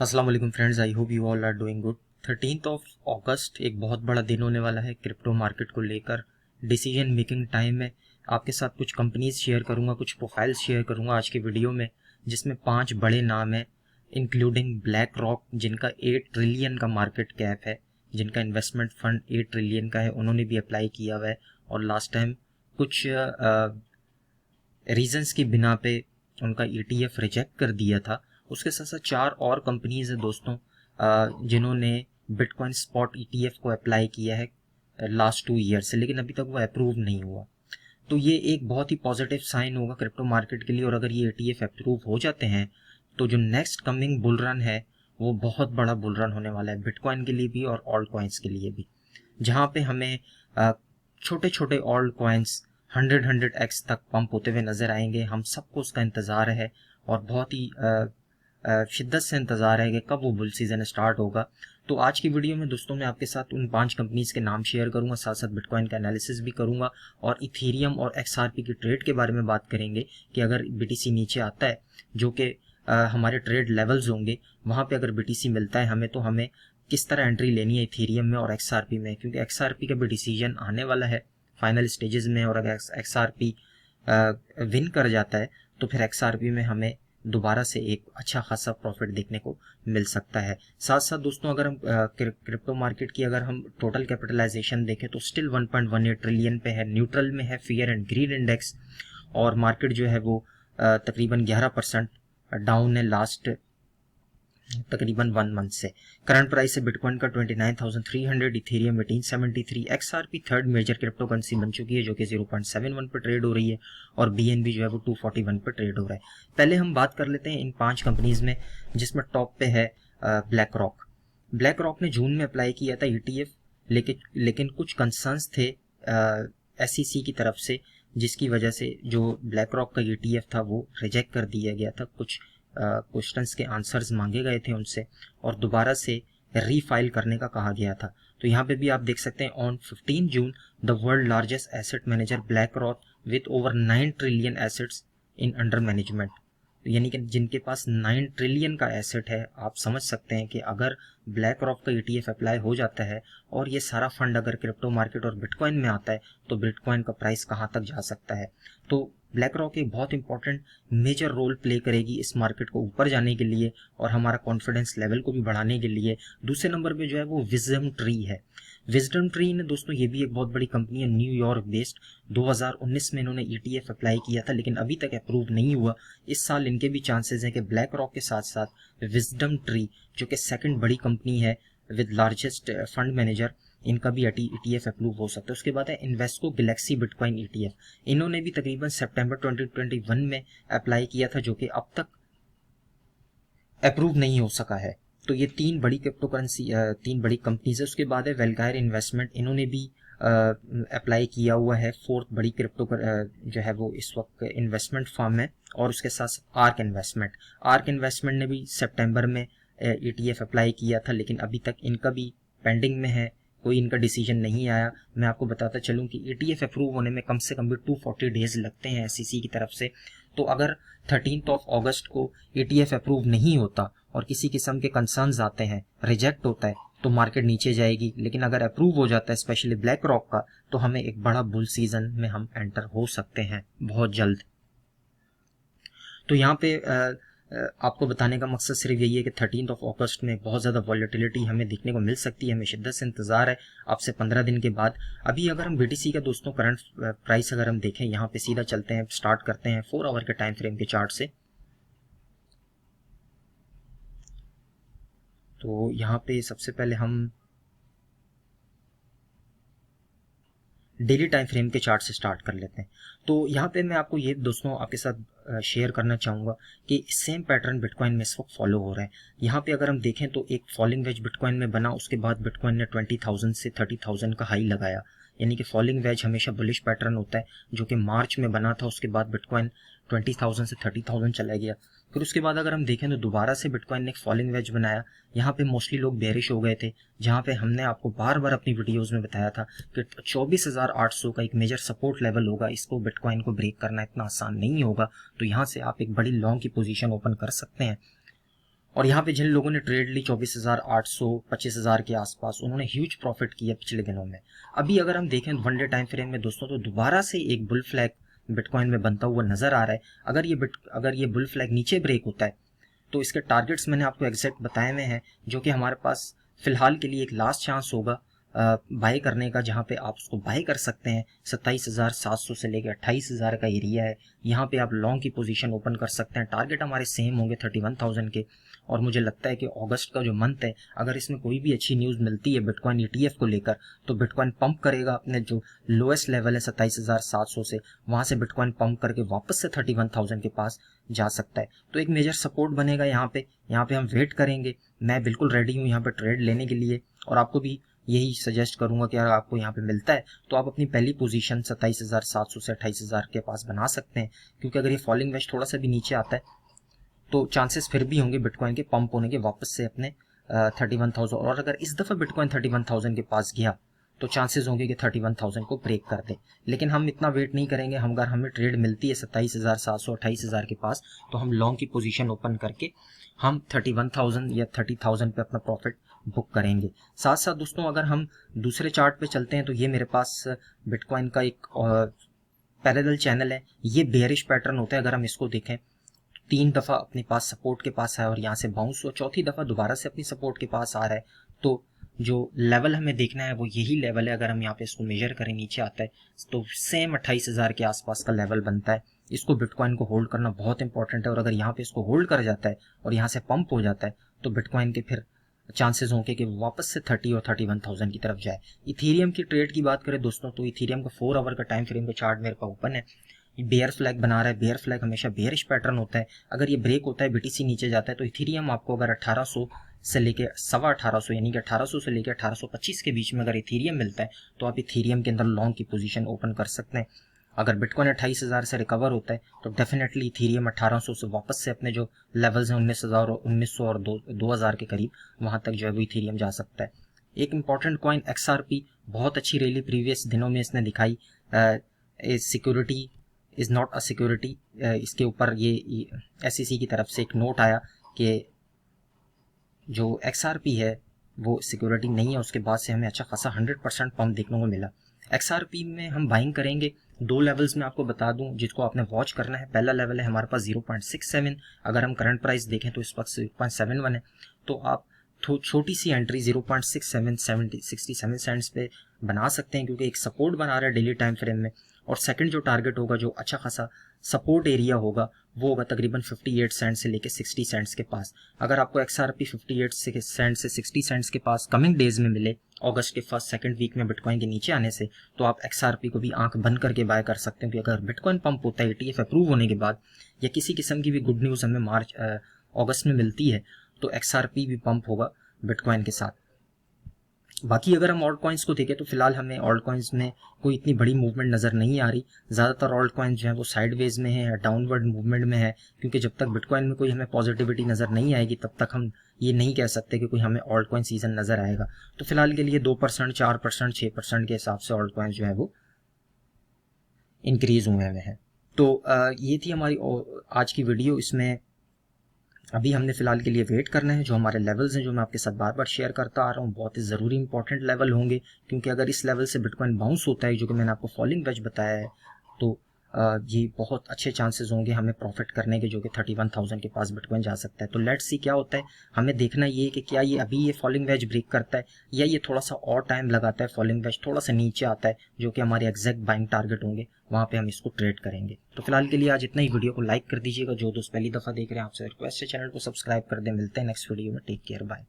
अस्सलाम वालेकुम friends, I hope you all are doing good. 13th ऑफ अगस्त एक बहुत बड़ा दिन होने वाला है क्रिप्टो मार्केट को लेकर। डिसीजन मेकिंग टाइम है। आपके साथ कुछ कंपनीज शेयर करूंगा, कुछ प्रोफाइल्स शेयर करूंगा आज के वीडियो में, जिसमें 5 बड़े नाम हैं इंक्लूडिंग ब्लैक रॉक, जिनका 8 ट्रिलियन का मार्केट कैप है, जिनका इन्वेस्टमेंट फंड 8 ट्रिलियन का है। उन्होंने भी अप्लाई किया हुआ है और लास्ट टाइम कुछ रीजंस की बिना पे उनका ETF रिजेक्ट कर दिया था। उसके साथ साथ 4 और कंपनीज है दोस्तों, जिन्होंने बिटकॉइन स्पॉट ETF को अप्लाई किया है लास्ट 2 ईयर से, लेकिन अभी तक वो अप्रूव नहीं हुआ। तो ये एक बहुत ही पॉजिटिव साइन होगा क्रिप्टो मार्केट के लिए, और अगर ये ETF अप्रूव हो जाते हैं तो जो नेक्स्ट कमिंग बुल रन है वो बहुत बड़ा बुल रन होने वाला है, बिटकॉइन के लिए भी और ऑल्ट कॉइन्स के लिए भी, जहाँ पे हमें छोटे छोटे ऑल्ट कॉइन्स 100x तक पंप होते हुए नजर आएंगे। हम सबको उसका इंतज़ार है और बहुत ही शिद्दत से इंतज़ार है कि कब वो बुल सीज़न स्टार्ट होगा। तो आज की वीडियो में दोस्तों मैं आपके साथ उन 5 कंपनीज के नाम शेयर करूंगा, साथ साथ बिटकॉइन का एनालिसिस भी करूंगा और इथेरियम और XRP की ट्रेड के बारे में बात करेंगे कि अगर BTC नीचे आता है, जो कि हमारे ट्रेड लेवल्स होंगे, वहाँ पे अगर BTC मिलता है हमें, तो हमें किस तरह एंट्री लेनी है इथेरियम में और XRP में, क्योंकि XRP का भी डिसीजन आने वाला है फाइनल स्टेजेस में। और अगर XRP विन कर जाता है तो फिर XRP में हमें दोबारा से एक अच्छा खासा प्रॉफिट देखने को मिल सकता है। साथ साथ दोस्तों अगर हम क्रिप्टो मार्केट की अगर हम टोटल कैपिटलाइजेशन देखें तो स्टिल 1.18 ट्रिलियन पे है, न्यूट्रल में है फियर एंड ग्रीड इंडेक्स, और मार्केट जो है वो तकरीबन 11% डाउन है लास्ट तकरीबन 1 मंथ से। करंट प्राइस है बिटकॉइन का 29,300, ethereum 1873, XRP third major cryptocurrency बन चुकी है जो कि 0.71 पर ट्रेड हो रही है, और BNB जो है वो 241 पर ट्रेड हो रहा है। पहले हम बात कर लेते हैं इन 5 कंपनीज में, जिसमें टॉप पे है ब्लैक रॉक। ब्लैक रॉक ने जून में अप्लाई किया था ETF, लेकिन कुछ कंसर्न्स थे SEC की तरफ से, जिसकी वजह से जो ब्लैक रॉक का ETF था वो रिजेक्ट कर दिया गया था। कुछ क्वेश्चंस के आंसर्स मांगे गए थे उनसे और दोबारा से रीफाइल करने का कहा गया था। तो यहाँ पे भी आप देख सकते हैं on 15 June the world largest asset manager black rock with over 9 trillion assets in under management, यानी कि जिनके पास 9 ट्रिलियन का एसेट है। आप समझ सकते हैं कि अगर ब्लैक रॉक का ETF अप्लाई हो जाता है और ये सारा फंड अगर क्रिप्टो मार्केट और बिटकॉइन में आता है तो बिटकॉइन का प्राइस कहाँ तक जा सकता है। तो ब्लैक रॉक एक बहुत इंपॉर्टेंट मेजर रोल प्ले करेगी इस मार्केट को ऊपर जाने के लिए और हमारा कॉन्फिडेंस लेवल को भी बढ़ाने के लिए। दूसरे नंबर पे जो है वो विजडम ट्री है। विजडम ट्री ने दोस्तों ये भी एक बहुत बड़ी कंपनी है, न्यूयॉर्क बेस्ड। 2019 में इन्होंने ETF अप्लाई किया था लेकिन अभी तक अप्रूव नहीं हुआ। इस साल इनके भी चांसेस हैं कि ब्लैक रॉक के साथ साथ विजडम ट्री, जो कि सेकंड बड़ी कंपनी है विद लार्जेस्ट फंड मैनेजर, इनका भी ETF अप्रूव हो सकता है। उसके बाद है इन्वेस्को गैलेक्सी बिटकॉइन ETF। इन्होंने भी तकरीबन सितंबर 2021 में अप्लाई किया था, जो कि अब तक अप्रूव नहीं हो सका है। तो ये 3 बड़ी क्रिप्टो करेंसी 3 बड़ी कंपनीज है। उसके बाद है वेलगायर इन्वेस्टमेंट, इन्होंने भी अप्लाई किया हुआ है, 4th बड़ी क्रिप्टो जो है वो इस वक्त इन्वेस्टमेंट फर्म है। और उसके साथ आर्क इन्वेस्टमेंट ने भी सितंबर में ETF अप्लाई किया था, लेकिन अभी तक इनका भी पेंडिंग में है, कोई इनका डिसीजन नहीं आया। मैं आपको बताता चलूं कि ETF अप्रूव होने में कम से कम भी 240 डेज लगते हैं SEC की तरफ से। तो अगर 13th ऑफ अगस्त को ETF अप्रूव नहीं होता और किसी किस्म के कंसर्न्स आते हैं, रिजेक्ट होता है, तो मार्केट नीचे जाएगी। लेकिन अगर अप्रूव हो जाता है स्पेशली ब्लैक रॉक का, तो हमें एक बड़ा बुल सीजन में हम एंटर हो सकते हैं बहुत जल्द। तो यहाँ पे आपको बताने का मकसद सिर्फ यही है कि 13th ऑफ अगस्त में बहुत ज़्यादा वॉलेटिलिटी हमें देखने को मिल सकती है। हमें शिद्दत से इंतज़ार है आपसे 15 दिन के बाद। अभी अगर हम BTC का दोस्तों करंट प्राइस अगर हम देखें, यहाँ पे सीधा चलते हैं, स्टार्ट करते हैं 4 आवर के टाइम फ्रेम के चार्ट से। तो यहाँ पे सबसे पहले हम डेली टाइम फ्रेम के चार्ट से स्टार्ट कर लेते हैं। तो यहाँ पे मैं आपको ये दोस्तों आपके साथ शेयर करना चाहूँगा कि सेम पैटर्न बिटकॉइन में इस वक्त फॉलो हो रहा है। यहाँ पे अगर हम देखें तो एक फॉलिंग वेज बिटकॉइन में बना, उसके बाद बिटकॉइन ने 20,000 से 30,000 का हाई लगाया, यानी कि फॉलिंग वेज हमेशा बुलिश पैटर्न होता है, जो कि मार्च में बना था। उसके बाद बिटकॉइन 20,000 से 30,000 चला गया। फिर उसके बाद अगर हम देखें तो दोबारा से बिटकॉइन ने एक फॉलिंग वेज बनाया। यहाँ पे मोस्टली लोग बेरिश हो गए थे, जहाँ पे हमने आपको बार बार अपनी वीडियोस में बताया था कि 24,800 का एक मेजर सपोर्ट लेवल होगा, इसको बिटकॉइन को ब्रेक करना इतना आसान नहीं होगा। तो यहाँ से आप एक बड़ी लॉन्ग की पोजीशन ओपन कर सकते हैं। और यहाँ पे जिन लोगों ने ट्रेड ली 24,800 25,000 के आसपास, उन्होंने ह्यूज प्रॉफिट किया पिछले दिनों में। अभी अगर हम देखें वन डे टाइम फ्रेम में दोस्तों, तो दोबारा से एक बुल फ्लैग बिटकॉइन में बनता हुआ नजर आ रहा है। अगर ये बुल फ्लैग नीचे ब्रेक होता है तो इसके टारगेट्स मैंने आपको एग्जैक्ट बताए हुए हैं, जो कि हमारे पास फिलहाल के लिए एक लास्ट चांस होगा बाय करने का, जहां पे आप उसको बाय कर सकते हैं। 27,700 से लेकर 28,000 का एरिया है, यहाँ पे आप लॉन्ग की पोजीशन ओपन कर सकते हैं। टारगेट हमारे सेम होंगे 31,000 के। और मुझे लगता है कि अगस्त का जो मंथ है, अगर इसमें कोई भी अच्छी न्यूज़ मिलती है बिटकॉइन ETF को लेकर, तो बिटकॉइन पंप करेगा अपने जो लोएस्ट लेवल है 27,700 से, वहाँ से बिटकॉइन पंप करके वापस से 31,000 के पास जा सकता है। तो एक मेजर सपोर्ट बनेगा यहाँ पे हम वेट करेंगे। मैं बिल्कुल रेडी हूँ यहाँ पे ट्रेड लेने के लिए, और आपको भी यही सजेस्ट करूंगा कि अगर आपको यहाँ पे मिलता है तो आप अपनी पहली पोजीशन 27,700 से 28,000 के पास बना सकते हैं, क्योंकि अगर ये फॉलिंग वेज थोड़ा सा भी नीचे आता है तो चांसेस फिर भी होंगे बिटकॉइन के पंप होने के वापस से अपने 31,000। और अगर इस दफ़ा बिटकॉइन 31,000 के पास गया तो चांसेस होंगे कि 31,000 को ब्रेक कर दे। लेकिन हम इतना वेट नहीं करेंगे। हम अगर हमें ट्रेड मिलती है 27,700 28,000 के पास, तो हम लॉन्ग की पोजीशन ओपन करके हम 31,000 या 30,000 पे अपना प्रॉफिट बुक करेंगे। साथ साथ दोस्तों, अगर हम दूसरे चार्ट पे चलते हैं तो ये मेरे पास बिटकॉइन का एक पैरेलल चैनल है। ये बेयरिश पैटर्न होता है। अगर हम इसको देखें, 3 दफ़ा अपने पास सपोर्ट के पास है और यहाँ से बाउंस, और चौथी दफ़ा दोबारा से अपनी सपोर्ट के पास आ रहा है। तो जो लेवल हमें देखना है वो यही लेवल है। अगर हम यहाँ पे इसको मेजर करें, नीचे आता है तो सेम 28,000 के आसपास का लेवल बनता है। इसको बिटकॉइन को होल्ड करना बहुत इंपॉर्टेंट है, और अगर यहाँ पे इसको होल्ड कर जाता है और यहाँ से पंप हो जाता है तो बिटकॉइन के फिर चांसेस होंगे कि वापस से 30 और 31,000 की तरफ जाए। इथीरियम की ट्रेड की बात करें दोस्तों, तो इथीरियम का 4 आवर का टाइम फ्रेम का चार्ट मेरे पास ओपन है। बेयर फ्लैग बना रहा है। बेयर फ्लैग हमेशा बेयरिश पैटर्न होता है। अगर ये ब्रेक होता है, BTC नीचे जाता है, तो इथीरियम आपको अगर 1800 से लेके 1825 यानी कि 1800 से लेकर 1825 के बीच में अगर इथीरियम मिलता है तो आप इथीरियम के अंदर लॉन्ग की पोजीशन ओपन कर सकते हैं। अगर बिटकॉइन 28,000 से रिकवर होता है तो डेफिनेटली इथीरियम 1800 से वापस से अपने जो लेवल्स हैं 19,000 और 2,000 के करीब, वहां तक जो है वो इथीरियम जा सकता है। एक इंपॉर्टेंट कॉइन XRP, बहुत अच्छी रैली प्रीवियस दिनों में इसने दिखाई। Security is not a security, इसके ऊपर ये SEC की तरफ से एक नोट आया कि जो XRP है वो सिक्योरिटी नहीं है। उसके बाद से हमें अच्छा खासा 100% पंप देखने को मिला। XRP में हम बाइंग करेंगे 2 लेवल्स में आपको बता दूं, जिसको आपने वॉच करना है। पहला लेवल है हमारे पास 0.67। अगर हम करंट प्राइस देखें तो इस वक्त 0.71 है, तो आप छोटी सी एंट्री 0.67 सेंट्स पे बना सकते हैं, क्योंकि एक सपोर्ट बना रहा है डेली टाइम फ्रेम में। और सेकंड जो टारगेट होगा, जो अच्छा खासा सपोर्ट एरिया होगा, वो होगा तकरीबन 58 सेंट से लेके 60 सेंट्स के पास। अगर आपको XRP 58 सेंट से 60 सेंट्स के पास कमिंग डेज में मिले, अगस्त के फर्स्ट सेकंड वीक में बिटकॉइन के नीचे आने से, तो आप XRP को भी आंख बंद करके बाय कर सकते हैं। क्योंकि अगर बिटकॉइन पंप होता है ETF अप्रूव होने के बाद, या किसी किस्म की भी गुड न्यूज़ हमें अगस्त में मिलती है, तो XRP भी पंप होगा बिटकॉइन के साथ। बाकी अगर हम ऑल्ट कॉइन्स को देखें तो फिलहाल हमें ऑल्ट कॉइन्स में कोई इतनी बड़ी मूवमेंट नज़र नहीं आ रही। ज़्यादातर ऑल्ट कॉइन्स जो है वो साइडवेज में है या डाउनवर्ड मूवमेंट में है, क्योंकि जब तक बिटकॉइन में कोई हमें पॉजिटिविटी नज़र नहीं आएगी तब तक हम ये नहीं कह सकते कि कोई हमें ऑल्ट कॉइन सीजन नज़र आएगा। तो फिलहाल के लिए 2%, 4%, 6% के हिसाब से ऑल्ट कॉइन्स जो है वो इंक्रीज हुए हैं। तो ये थी हमारी आज की वीडियो। इसमें अभी हमने फिलहाल के लिए वेट करना है। जो हमारे लेवल्स हैं, जो मैं आपके साथ बार बार शेयर करता आ रहा हूँ, बहुत ही ज़रूरी इंपॉर्टेंट लेवल होंगे, क्योंकि अगर इस लेवल से बिटकॉइन बाउंस होता है, जो कि मैंने आपको फॉलिंग वेज बताया है, तो ये बहुत अच्छे चांसेस होंगे हमें प्रॉफिट करने के, जो कि 31,000 के पास बिटकॉइन जा सकता है। तो लेट्स सी क्या होता है। हमें देखना ये है कि क्या ये अभी ये फॉलिंग वेज ब्रेक करता है, या ये थोड़ा सा और टाइम लगाता है, फॉलिंग वेज थोड़ा सा नीचे आता है, जो कि हमारे एग्जैक्ट बाइंग टारगेट होंगे, वहाँ पे हम इसको ट्रेड करेंगे। तो फिलहाल के लिए आज इतना ही। वीडियो को लाइक कर दीजिएगा। जो दोस्त पहली दफ़ा देख रहे हैं, आपसे रिक्वेस्ट है चैनल को सब्सक्राइब कर दें। मिलते हैं नेक्स्ट वीडियो में। Take care, bye.